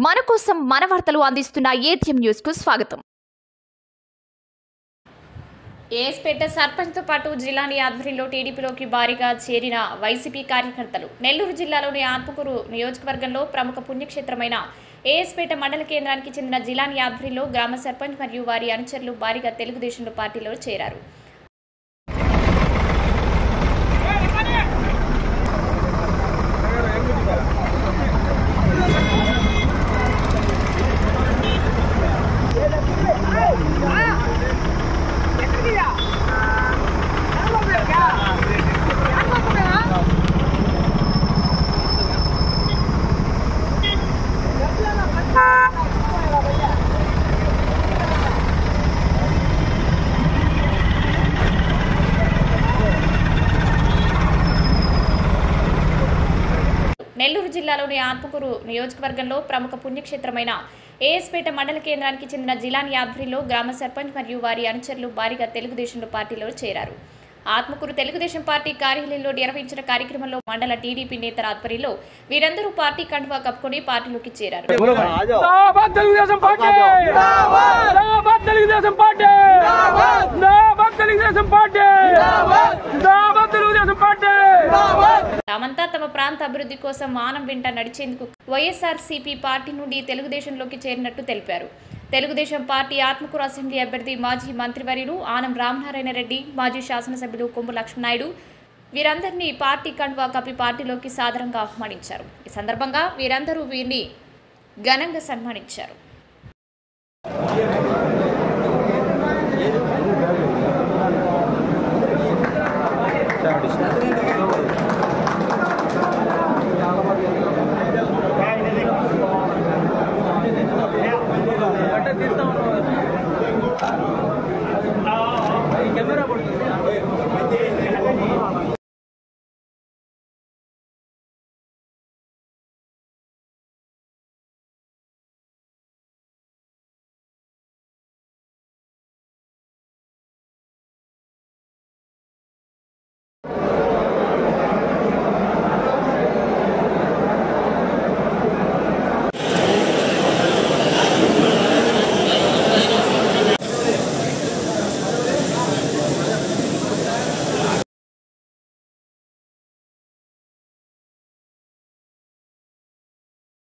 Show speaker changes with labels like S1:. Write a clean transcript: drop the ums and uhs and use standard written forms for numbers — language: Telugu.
S1: మన కోసం మన వార్తలు అందిస్తున్న ఏటీఎం న్యూస్ కు స్వాగతం. ఏఎస్పేట సర్పంచ్తో పాటు జిల్లాని ఆధ్వర్యంలో టీడీపీలోకి భారీగా చేరిన వైసీపీ కార్యకర్తలు. నెల్లూరు జిల్లాలోని ఆత్మకూరు నియోజకవర్గంలో ప్రముఖ పుణ్యక్షేత్రమైన ఏఎస్పేట మండల కేంద్రానికి చెందిన జిల్లాని ఆధ్వర్యంలో గ్రామ సర్పంచ్ మరియు వారి అనుచరులు భారీగా తెలుగుదేశం పార్టీలో చేరారు. నెల్లూరు జిల్లాలోని ఆత్మకూరు నియోజకవర్గంలో ప్రముఖ పుణ్యక్షేత్రమైన ఏఎస్పేట మండల కేంద్రానికి చెందిన జిల్లాని ఆధ్వర్యంలో గ్రామ సర్పంచ్ మరియు వారి అనుచరులు భారీగా తెలుగుదేశం పార్టీలో చేరారు. ఆత్మకూరు తెలుగుదేశం పార్టీ కార్యాలయంలో నిర్వహించిన కార్యక్రమంలో మండల టీడీపీ నేతల ఆధ్వర్యంలో వీరందరూ పార్టీ కండువా కప్పుకొని పార్టీలోకి చేరారు. తామంతా తమ ప్రాంత అభివృద్ధి కోసం మానం వెంట నడిచేందుకు వైఎస్ఆర్సీపీ పార్టీ నుండి తెలుగుదేశంలోకి చేరినట్టు తెలిపారు. తెలుగుదేశం పార్టీ ఆత్మకూరు అసెంబ్లీ అభ్యర్థి మాజీ మంత్రివర్యులు ఆనం రామనారాయణ రెడ్డి, మాజీ శాసనసభ్యులు కొమ్ము లక్ష్మణనాయుడు వీరందరినీ పార్టీ కండువా కప్పి పార్టీలోకి సాదరంగా ఆహ్వానించారు. ఈ సందర్భంగా వీరందరూ వీరిని ఘనంగా సన్మానించారు.